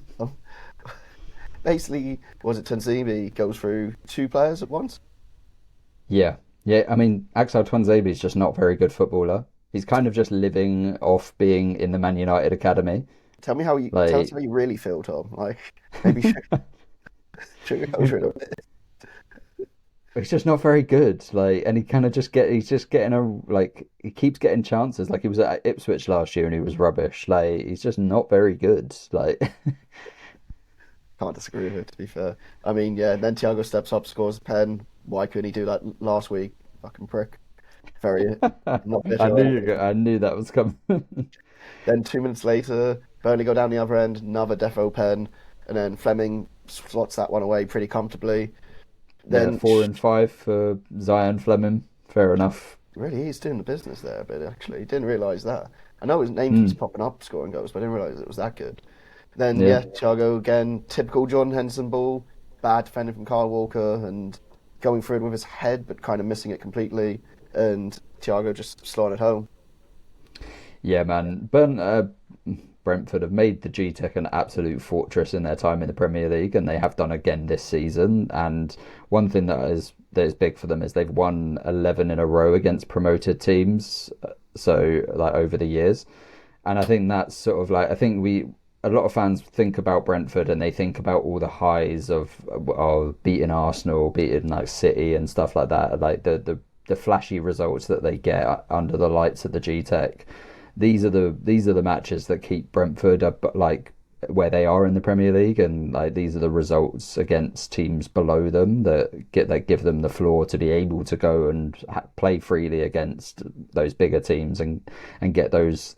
basically, was it Tanzimi goes through 2 players at once? Yeah, yeah. I mean, Axel Tuanzebe is just not a very good footballer. He's kind of just living off being in the Man United academy. Tell us Like how you really feel, Tom. Like maybe sugarcoat it a bit. he's just not very good. Like, and he kind of he's just getting he keeps getting chances. Like he was at Ipswich last year and he was rubbish. Like he's just not very good. Like Can't disagree with it, to be fair. I mean, yeah, then Thiago steps up, scores a pen. Why couldn't he do that last week? Fucking prick. Very not bitter or anything. I knew that was coming. Then 2 minutes later, Burnley go down the other end, another defo pen, and then Fleming slots that one away pretty comfortably. Yeah, Then, 4 and 5 for Zion Fleming. Fair enough. really, he's doing the business there a bit, actually. Didn't realise that. I know his name keeps popping up scoring goals, but I didn't realise it was that good. Then, Yeah. yeah, Thiago again, typical John Henderson ball, bad defending from Kyle Walker, and going through it with his head, but kind of missing it completely, and Thiago just slotting it home. Yeah, man. Brentford have made the GTEC an absolute fortress in their time in the Premier League, and they have done again this season. And one thing that is big for them is they've won 11 in a row against promoted teams. So like over the years, and I think that's sort of like, I think a lot of fans think about Brentford and they think about all the highs of beating Arsenal, beating like City and stuff like that, like the flashy results that they get under the lights of the GTEC. These are the matches that keep Brentford up, like where they are in the Premier League, and like these are the results against teams below them that give them the floor to be able to go and play freely against those bigger teams and get those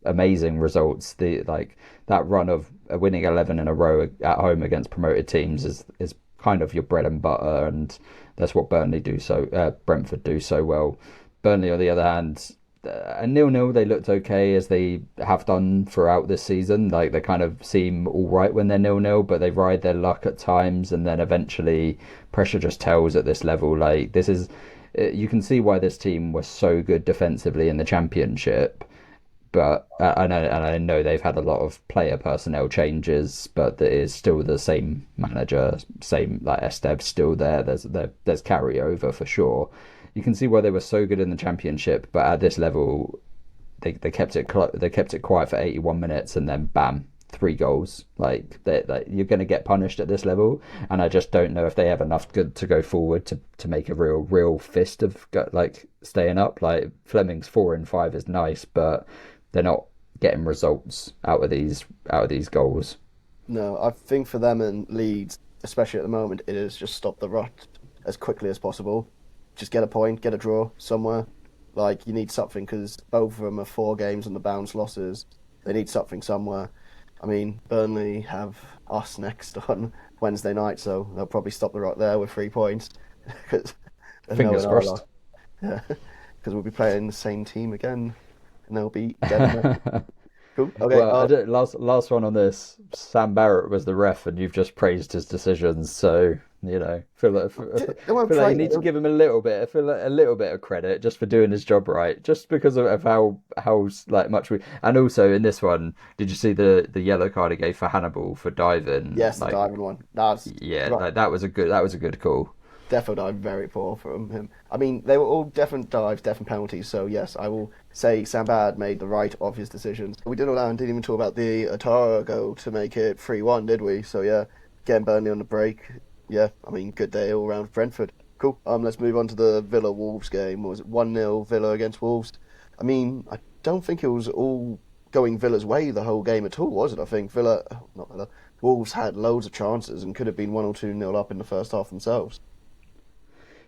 amazing results. That run of winning 11 in a row at home against promoted teams is kind of your bread and butter, and that's what Brentford do so well. Burnley, on the other hand, a 0-0, they looked okay, as they have done throughout this season. Like, they kind of seem all right when they're 0-0, but they ride their luck at times, and then eventually pressure just tells at this level. Like, this is, you can see why this team was so good defensively in the Championship. But I know they've had a lot of player personnel changes, but there is still the same manager, same, like, Estev's still there. There's carryover for sure. You can see why they were so good in the Championship, but at this level, they kept it quiet for 81 minutes, and then bam, 3 goals. Like, you're going to get punished at this level, and I just don't know if they have enough good to go forward to make a real fist of like staying up. Like, Fleming's 4 in 5 is nice, but they're not getting results out of these goals. No, I think for them and Leeds, especially at the moment, it is just stop the rot as quickly as possible. Just get a point, get a draw somewhere. Like, you need something, because both of them are 4 games on the bounce losses. They need something somewhere. I mean, Burnley have us next on Wednesday night, so they'll probably stop the rot there with 3 points. Fingers crossed. Yeah, because we'll be playing the same team again, and they'll be dead. Cool. Okay. Well, last one on this. Sam Barrett was the ref, and you've just praised his decisions. So, you know, feel like you need to give him a little bit of credit just for doing his job right, just because of how like much we. And also in this one, did you see the yellow card he gave for Hannibal for diving? Yes, the diving one. That was a good call. Defo dive, very poor from him. I mean, they were all different dives, different penalties, so yes, I will say Sam Barrett made the right obvious decisions. We did all that and didn't even talk about the Atara goal to make it 3-1, did we? So yeah, getting Burnley on the break. Yeah, I mean, good day all round for Brentford. Cool. Let's move on to the Villa-Wolves game. What was it, 1-0 Villa against Wolves? I mean, I don't think it was all going Villa's way the whole game at all, was it? I think Wolves had loads of chances and could have been 1 or 2-0 up in the first half themselves.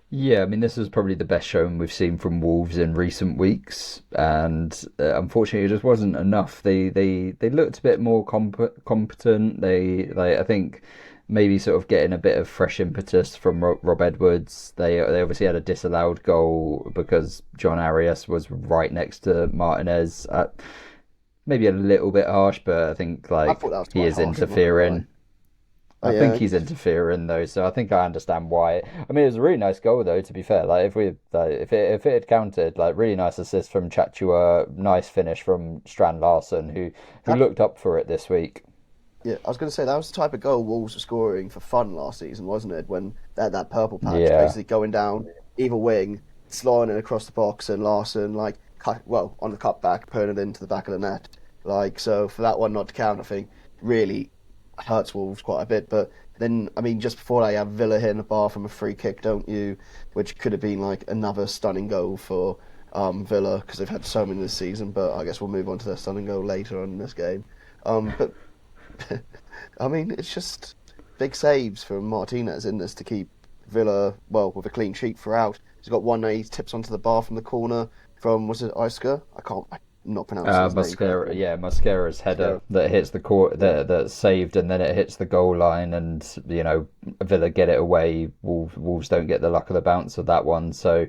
Yeah, I mean, this is probably the best showing we've seen from Wolves in recent weeks, and unfortunately, it just wasn't enough. They looked a bit more competent. I think maybe sort of getting a bit of fresh impetus from Rob Edwards. They obviously had a disallowed goal because John Arias was right next to Martinez. Maybe a little bit harsh, but I think he is interfering. I think he's interfering though, so I think I understand why. I mean, it was a really nice goal though. To be fair, like if it had counted, like really nice assist from Chachua, nice finish from Strand Larsen, who looked up for it this week. Yeah, I was going to say that was the type of goal Wolves were scoring for fun last season, wasn't it? When they had that purple patch, basically going down either wing, sliding it across the box, and Larsen on the cutback, putting it into the back of the net. Like, so for that one not to count, I think really hurts Wolves quite a bit. But then, I mean, just before that, you have Villa hitting the bar from a free kick, don't you? Which could have been like another stunning goal for Villa, because they've had so many this season. But I guess we'll move on to their stunning goal later on in this game. But I mean, it's just big saves from Martinez in this to keep Villa, with a clean sheet throughout. He's got one that he tips onto the bar from the corner from, was it Isker? I'm not pronouncing his name. Mascara's header that hits the court, that's saved, and then it hits the goal line, and you know, Villa get it away. Wolves don't get the luck of the bounce of that one. So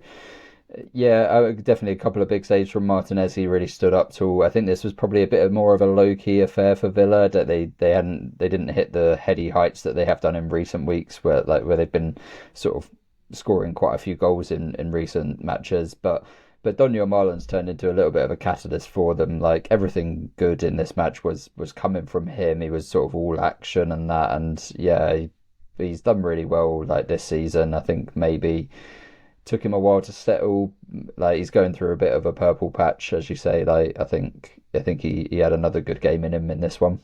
yeah, definitely a couple of big saves from Martinez. He really stood up to. I think this was probably a bit more of a low key affair for Villa. That they didn't hit the heady heights that they have done in recent weeks, where they've been sort of scoring quite a few goals in recent matches, but but Daniel Marlin's turned into a little bit of a catalyst for them. Like everything good in this match was coming from him. He was sort of all action and that, and yeah, he's done really well like this season. I think maybe took him a while to settle. Like he's going through a bit of a purple patch, as you say. Like I think he had another good game in him in this one.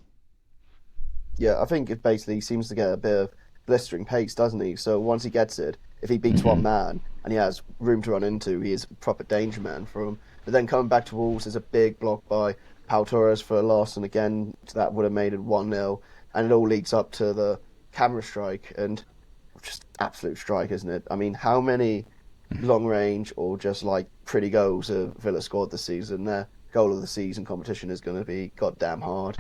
Yeah, I think it basically seems to get a bit of blistering pace, doesn't he? So once he gets it, if he beats one man and he has room to run into, he is a proper danger man for him. But then coming back to Wolves, there's a big block by Pau Torres for a loss, and again, that would have made it 1-0. And it all leads up to the camera strike, and just absolute strike, isn't it? I mean, how many long range or just like pretty goals have Villa scored this season? Their goal of the season competition is going to be goddamn hard.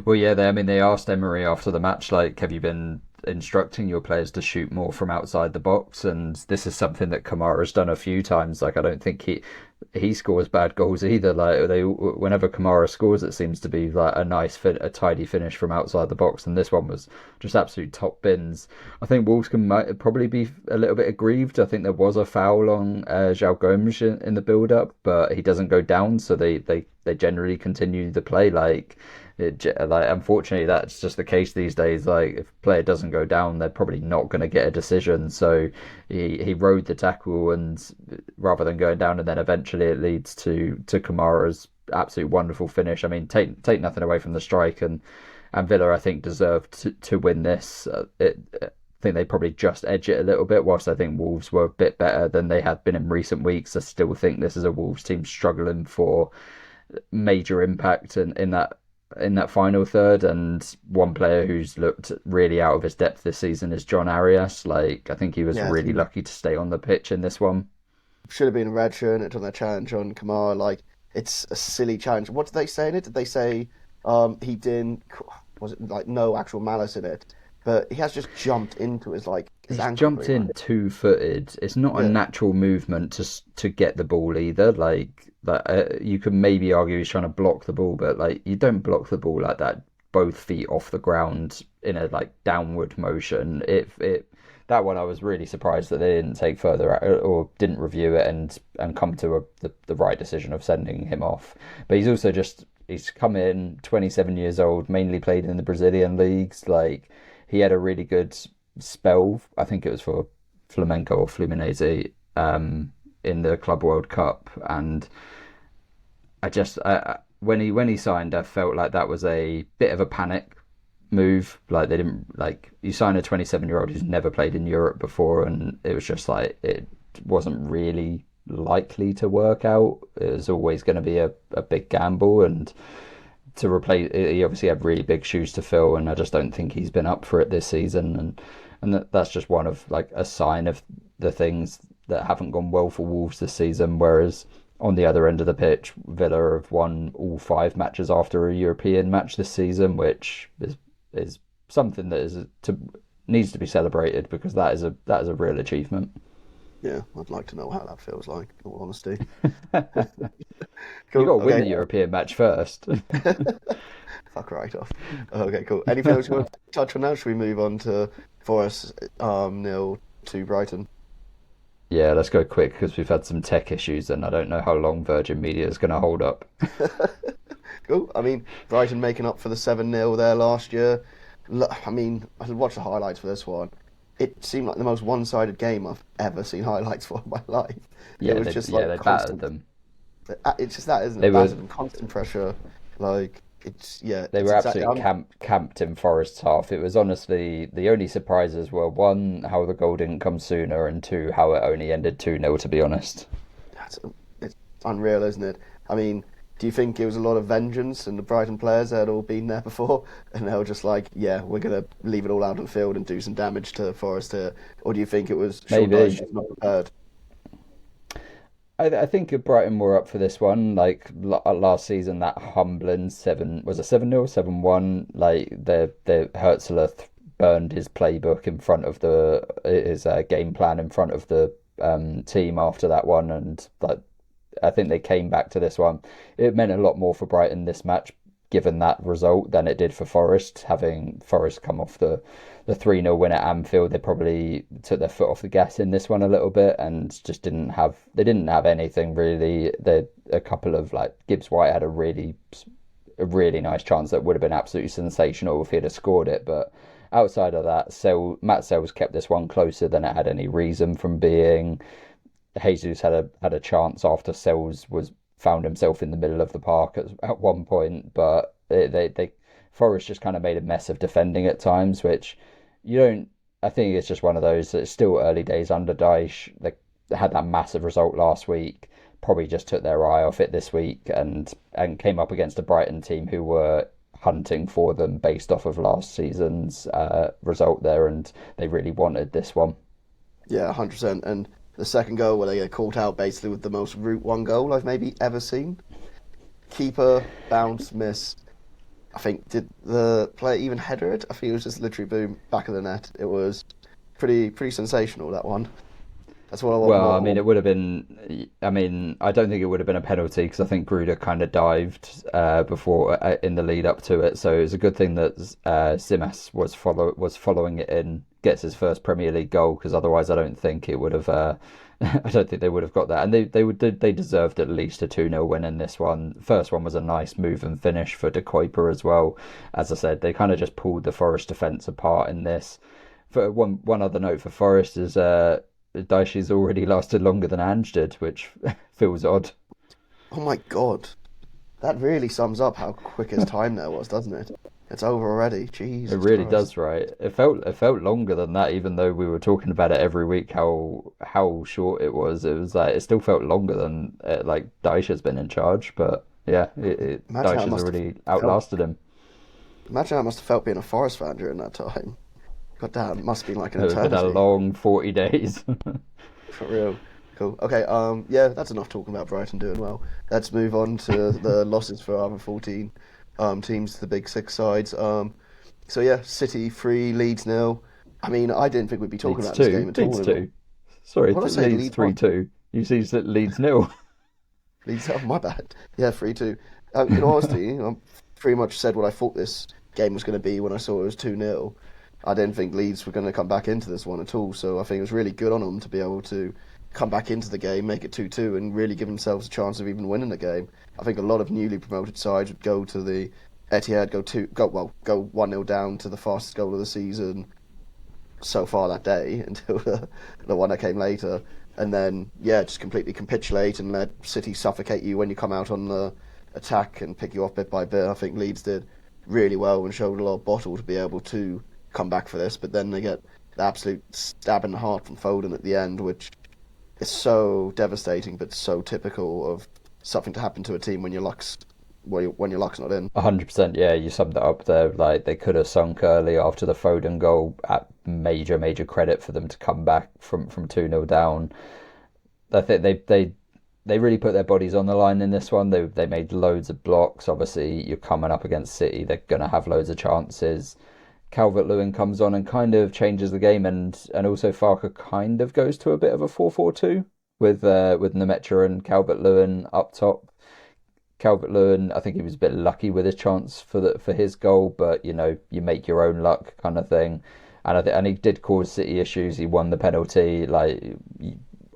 Well, yeah, they asked Emery after the match, like, have you been instructing your players to shoot more from outside the box? And this is something that Kamara's done a few times. Like, I don't think he scores bad goals either. Like, whenever Kamara scores, it seems to be like a tidy finish from outside the box. And this one was just absolute top bins. I think Wolves might probably be a little bit aggrieved. I think there was a foul on João Gomes in the build-up, but he doesn't go down, so they generally continue the play. Like unfortunately, that's just the case these days. Like, if a player doesn't go down, they're probably not going to get a decision. So he rode the tackle, and rather than going down, and then eventually it leads to Kamara's absolute wonderful finish. I mean, take nothing away from the strike, and Villa, I think, deserved to win this. I think they probably just edge it a little bit, whilst I think Wolves were a bit better than they had been in recent weeks. I still think this is a Wolves team struggling for major impact in that final third, and one player who's looked really out of his depth this season is John Arias. Like, I think he was really lucky to stay on the pitch in this one. Should have been a red shirt on their challenge on Kamara. Like, it's a silly challenge. What did they say in it? Did they say he didn't? Was it like no actual malice in it? But he has just jumped into his ankle. Jumped in 2-footed. It's not a natural movement to get the ball either. Like you could maybe argue he's trying to block the ball, but like, you don't block the ball like that, both feet off the ground in a downward motion. That one, I was really surprised that they didn't take further or didn't review it and come to the right decision of sending him off. But he's also he's come in 27 years old, mainly played in the Brazilian leagues. Like, he had a really good spell. I think it was for Flamengo or Fluminense in the Club World Cup, and when he signed, I felt like that was a bit of a panic move. Like, they didn't you sign a 27-year-old who's never played in Europe before, and it was just like, it wasn't really likely to work out. It was always going to be a big gamble, and to replace, he obviously had really big shoes to fill, and I just don't think he's been up for it this season, and that's just one of a sign of the things that haven't gone well for Wolves this season. Whereas on the other end of the pitch, Villa have won all 5 matches after a European match this season, which is something that needs to be celebrated, because that is a real achievement. Yeah, I'd like to know how that feels like, in all honesty. Cool. You've got to win the European match first. Fuck right off. Okay, cool. Anything else you want to touch on now? Should we move on to Forest 0 to Brighton? Yeah, let's go quick, because we've had some tech issues, and I don't know how long Virgin Media is going to hold up. Cool. I mean, Brighton making up for the 7-0 there last year. I mean, I watched the highlights for this one. It seemed like the most one-sided game I've ever seen highlights for in my life. Yeah, it was just they battered them. It's just that, isn't it? Battered and constant pressure. They were absolutely camped in Forest's half. It was honestly, the only surprises were, one, how the goal didn't come sooner, and two, how it only ended 2-0, to be honest. It's unreal, isn't it? I mean, do you think it was a lot of vengeance, and the Brighton players had all been there before, and they were just like, yeah, we're going to leave it all out on the field and do some damage to Forest here? Or do you think it was maybe just not prepared? I think if Brighton were up for this one, like last season, that humbling 7-0, 7-1, like the Hertzler burned his playbook in front of his game plan in front of the team after that one, and I think they came back to this one. It meant a lot more for Brighton this match, given that result than it did for Forest. Having Forest come off the 3-0 win at Anfield, they probably took their foot off the gas in this one a little bit and just didn't have anything really. A couple of, like, Gibbs White had a really nice chance that would have been absolutely sensational if he'd have scored it, but outside of that, Matt Sells kept this one closer than it had any reason from being. Jesus had a chance after Sells found himself in the middle of the park at one point, but Forest just kind of made a mess of defending at times, which you don't. I think it's just one of those. It's still early days under Dyche. They had that massive result last week. Probably just took their eye off it this week and came up against a Brighton team who were hunting for them based off of last season's result there, and they really wanted this one. Yeah, 100%. And the second goal, where they get caught out basically with the most Route 1 goal I've maybe ever seen. Keeper, bounce, miss. I think, did the player even header it? I think it was just literally boom, back of the net. It was pretty sensational, that one. That's what I want. Well, I mean, it would have been. I mean, I don't think it would have been a penalty because I think Gruder kind of dived before in the lead up to it. So it was a good thing that Simas was following it in, gets his first Premier League goal, because otherwise I don't think it would have. I don't think they would have got that, and they deserved at least a 2-0 win in this one. First one was a nice move and finish for De Kuyper as well. As I said, they kind of just pulled the Forest defence apart in this. For one other note for Forest is Dyche's already lasted longer than Ange did, which feels odd. Oh my god, that really sums up how quick his time there was, doesn't it? It's over already. Jesus, it really Christ. does, right? It felt longer than that, even though we were talking about it every week how short it was. It was like it still felt longer than like Dyche has been in charge, but yeah, Dyche has already outlasted him. Imagine how it must have felt being a Forest fan during that time. God damn, it must have been like an eternity. It's been a long 40 days. For real. Cool. Okay, yeah, that's enough talking about Brighton doing well. Let's move on to the losses for our other 14 teams, the big six sides. So yeah, City 3, Leeds 0. I mean, I didn't think we'd be talking about this game at all. Leeds 2. Sorry, Leeds 3-2. You see Leeds 0. Leeds, oh, my bad. Yeah, 3-2. In honesty, I pretty much said what I thought this game was going to be when I saw it was 2-0. I didn't think Leeds were going to come back into this one at all, so I think it was really good on them to be able to come back into the game, make it 2-2, and really give themselves a chance of even winning the game. I think a lot of newly promoted sides would go to the Etihad, go 1-0 down to the fastest goal of the season so far that day until the one that came later, and then just completely capitulate and let City suffocate you when you come out on the attack and pick you off bit by bit. I think Leeds did really well and showed a lot of bottle to be able to come back for this, but then they get the absolute stab in the heart from Foden at the end, which is so devastating but so typical of something to happen to a team when your luck's not in. 100%, yeah, you summed it up there. Like, they could have sunk early after the Foden goal. At major credit for them to come back from 2-0 down. I think they really put their bodies on the line in this one. They made loads of blocks. Obviously, you're coming up against City, they're going to have loads of chances. Calvert-Lewin comes on and kind of changes the game, and also Farke kind of goes to a bit of a 4-4-2 with Nemecha and Calvert-Lewin up top. Calvert-Lewin, I think he was a bit lucky with his chance for his goal, but you make your own luck kind of thing. And he did cause City issues. He won the penalty. Like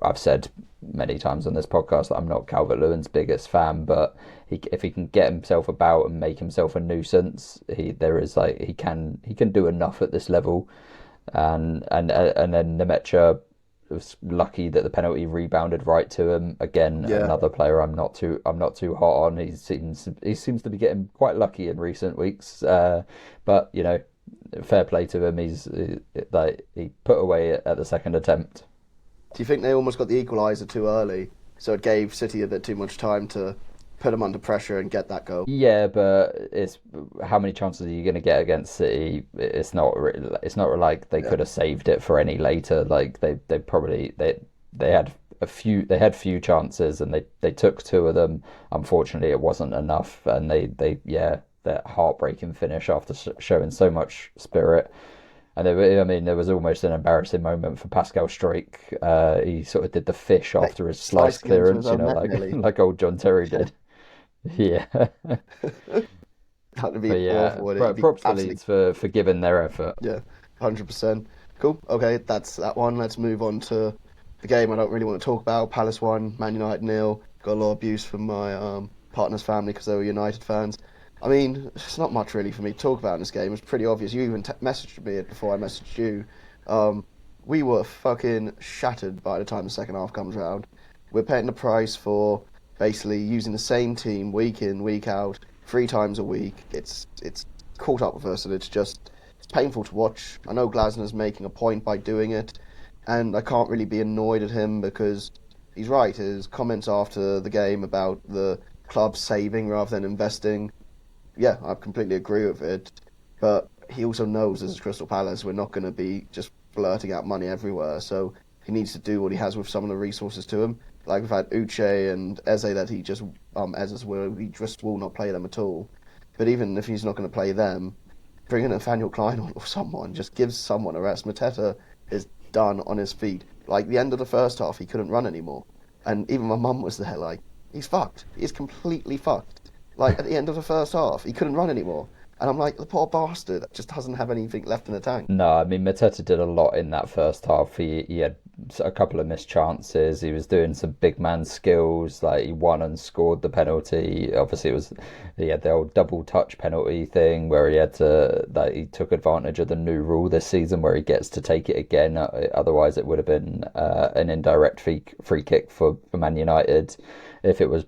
I've said many times on this podcast that I'm not Calvert-Lewin's biggest fan, but if he can get himself about and make himself a nuisance, he can do enough at this level. And then Nemecha was lucky that the penalty rebounded right to him. Again, another player I'm not too hot on. He seems to be getting quite lucky in recent weeks. But fair play to him. He put away at the second attempt. Do you think they almost got the equaliser too early, so it gave City a bit too much time to put them under pressure and get that goal? Yeah, but it's how many chances are you going to get against City? It's not like they could have saved it for any later. Like they had few chances and they took two of them. Unfortunately, it wasn't enough, and that heartbreaking finish after showing so much spirit. And there was almost an embarrassing moment for Pascal Struijk. He sort of did the fish after his slice clearance, like old John Terry did. Yeah. That would be But yeah, awful. It'd be props to absolutely Leeds for giving their effort. yeah, 100%. Cool. Okay, that's that one. Let's move on to the game I don't really want to talk about. Palace 1, Man United 0. Got a lot of abuse from my partner's family because they were United fans. I mean, it's not much really for me to talk about in this game. It's pretty obvious. You even messaged me it before I messaged you. We were fucking shattered by the time the second half comes around. We're paying the price for basically using the same team week in, week out, 3 times a week. It's caught up with us, and it's painful to watch. I know Glasner's making a point by doing it, and I can't really be annoyed at him because he's right. His comments after the game about the club saving rather than investing, yeah, I completely agree with it. But he also knows as Crystal Palace, we're not going to be just blurting out money everywhere. So he needs to do what he has with some of the resources to him. Like we've had Uche and Eze that he just he just will not play them at all. But even if he's not going to play them, bring in Nathaniel Klein or someone, just gives someone a rest. Mateta is done on his feet. Like the end of the first half, he couldn't run anymore. And even my mum was there like, he's fucked. He's completely fucked. Like at the end of the first half, he couldn't run anymore. And I'm like, the poor bastard just doesn't have anything left in the tank. No, I mean Mateta did a lot in that first half. He had a couple of missed chances. He was doing some big man skills. Like he won and scored the penalty. Obviously, he had the old double touch penalty thing where he took advantage of the new rule this season where he gets to take it again. Otherwise, it would have been an indirect free kick for Man United if it was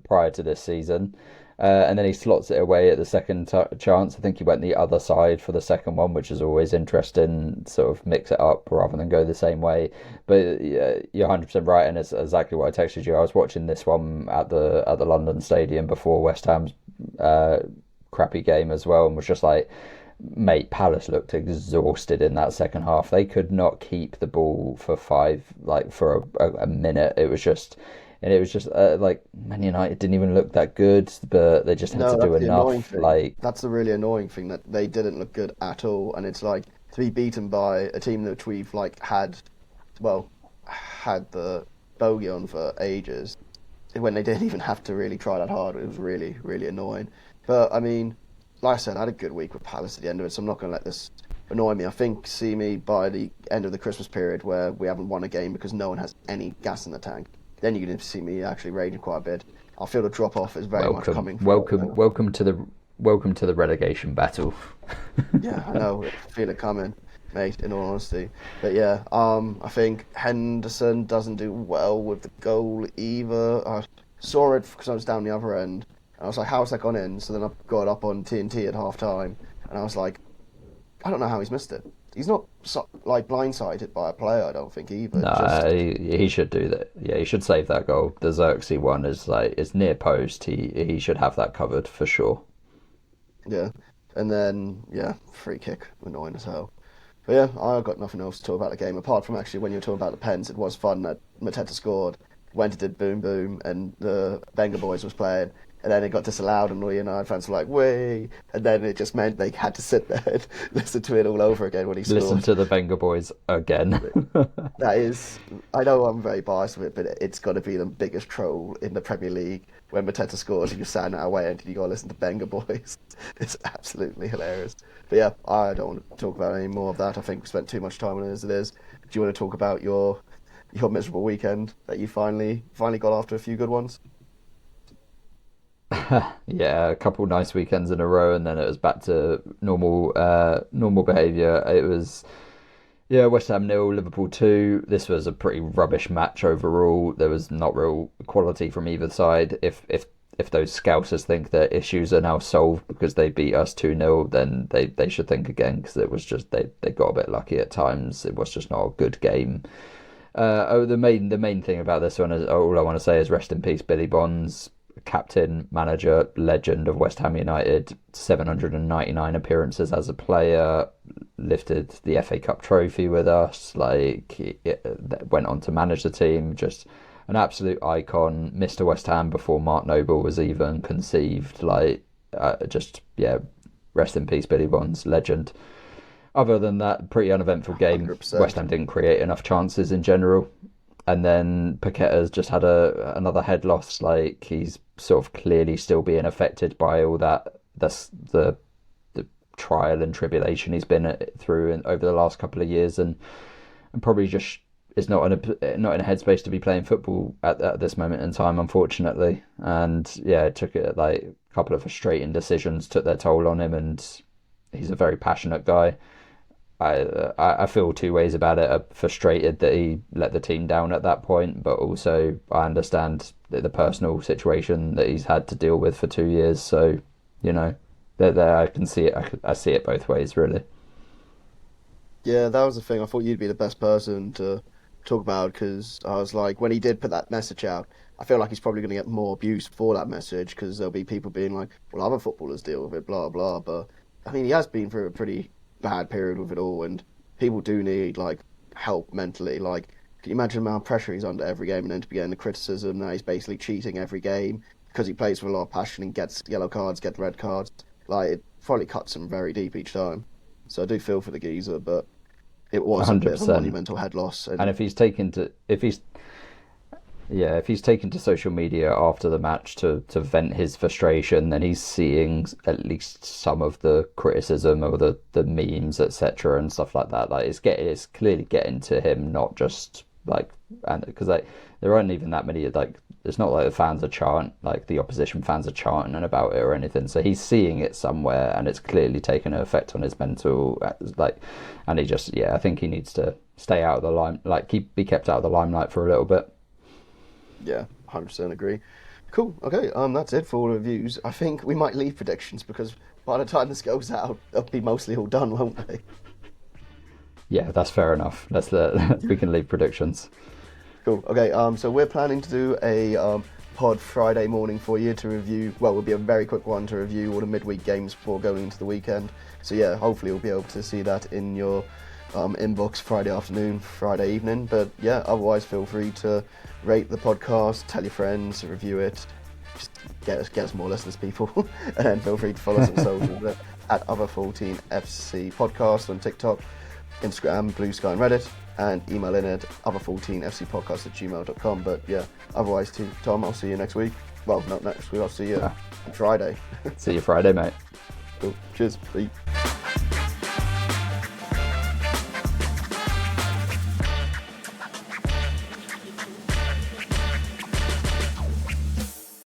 prior to this season. And then he slots it away at the second chance. I think he went the other side for the second one, which is always interesting. Sort of mix it up rather than go the same way. But you're 100% right, and it's exactly what I texted you. I was watching this one at the London Stadium before West Ham's crappy game as well, and was just like, mate, Palace looked exhausted in that second half. They could not keep the ball for a minute. It was just. And it was just like Man United didn't even look that good, but they just had to do enough. That's the really annoying thing, that they didn't look good at all. And it's like to be beaten by a team that we've had the bogey on for ages, when they didn't even have to really try that hard. It was really, really annoying. But I mean, like I said, I had a good week with Palace at the end of it, so I'm not going to let this annoy me. I think see me by the end of the Christmas period where we haven't won a game because no one has any gas in the tank. Then you're going to see me actually raging quite a bit. I feel the drop off is very much coming. Welcome to the relegation battle. Yeah, I know. I feel it coming, mate. In all honesty, but yeah, I think Henderson doesn't do well with the goal either. I saw it because I was down the other end, and I was like, "How's that gone in?" So then I got up on TNT at half time, and I was like, "I don't know how he's missed it." He's not blindsided by a player, I don't think either. No, he should do that. Yeah, he should save that goal. The Xerxes one is near post. He should have that covered for sure. Yeah, and then free kick, annoying as hell. But yeah, I got nothing else to talk about the game apart from actually when you were talking about the pens. It was fun that Mateta scored, went and did boom boom, and the Wenger boys was playing. And then it got disallowed, and all United fans were like, "Way!" And then it just meant they had to sit there and listen to it all over again when he scored. Listen to the Wenger boys again. That is, I know I'm very biased with it, but it's got to be the biggest troll in the Premier League when Mateta scores and you're sat out away and you got to listen to Wenger boys. It's absolutely hilarious. But yeah, I don't want to talk about any more of that. I think we spent too much time on it as it is. Do you want to talk about your miserable weekend that you finally got after a few good ones? Yeah, a couple nice weekends in a row, and then it was back to normal behaviour. It was West Ham 0, Liverpool 2. This was a pretty rubbish match overall. There was not real quality from either side. If those Scousers think their issues are now solved because they beat us 2-0, then they should think again, because it was just they got a bit lucky at times. It was just not a good game. The main thing about this one is, all I want to say is rest in peace Billy Bonds, captain, manager, legend of West Ham United. 799 appearances as a player, lifted the FA Cup trophy with us, went on to manage the team, just an absolute icon. Mr. West Ham before Mark Noble was even conceived. Rest in peace Billy Bonds, legend. Other than that, pretty uneventful game. 100%. West Ham didn't create enough chances in general. And then Paqueta's just had another head loss. He's sort of clearly still being affected by all that that's the trial and tribulation he's been through over the last couple of years, and probably just is not in a headspace to be playing football at this moment in time, unfortunately. And yeah, it took it like a couple of frustrating decisions took their toll on him, and he's a very passionate guy. I feel two ways about it. I'm frustrated that he let the team down at that point, but also I understand the personal situation that he's had to deal with for 2 years. So, there I can see it. I see it both ways, really. Yeah, that was the thing. I thought you'd be the best person to talk about because I was like, when he did put that message out, I feel like he's probably going to get more abuse for that message because there'll be people being like, well, other footballers deal with it, blah, blah. But, I mean, he has been through a pretty bad period with it all, and people do need, like, help mentally. Like, can you imagine the amount of pressure he's under every game and then to be getting the criticism that he's basically cheating every game because he plays with a lot of passion and gets yellow cards, gets red cards. Like, it probably cuts him very deep each time. So I do feel for the geezer, but it was 100%. A bit of a monumental head loss. And if he's taken to social media after the match to vent his frustration, then he's seeing at least some of the criticism or the memes, etc. and stuff like that. Like it's clearly getting to him, not just like, and because like there aren't even that many, like it's not like the fans are chanting, like the opposition fans are chanting about it or anything. So he's seeing it somewhere, and it's clearly taken an effect on his mental, like, and he just, I think he needs to stay out of the line, like be kept out of the limelight for a little bit. Yeah, 100% agree. Cool. Okay, that's it for all the reviews. I think we might leave predictions because by the time this goes out, they'll be mostly all done, won't they? Yeah, that's fair enough. We can leave predictions. Cool. Okay, so we're planning to do a pod Friday morning for you to review. Well, it'll be a very quick one to review all the midweek games before going into the weekend. So yeah, hopefully you'll be able to see that in your inbox Friday afternoon, Friday evening. But yeah, otherwise feel free to rate the podcast, tell your friends, review it, just get us more listeners, people. And then feel free to follow us on social at Other14FC Podcast on TikTok, Instagram, Blue Sky and Reddit, and email in at other14fcpodcast@gmail.com. But yeah, otherwise, Tom, I'll see you next week. Well, not next week, I'll see you on Friday. See you Friday, mate. Cool. Cheers. Bye.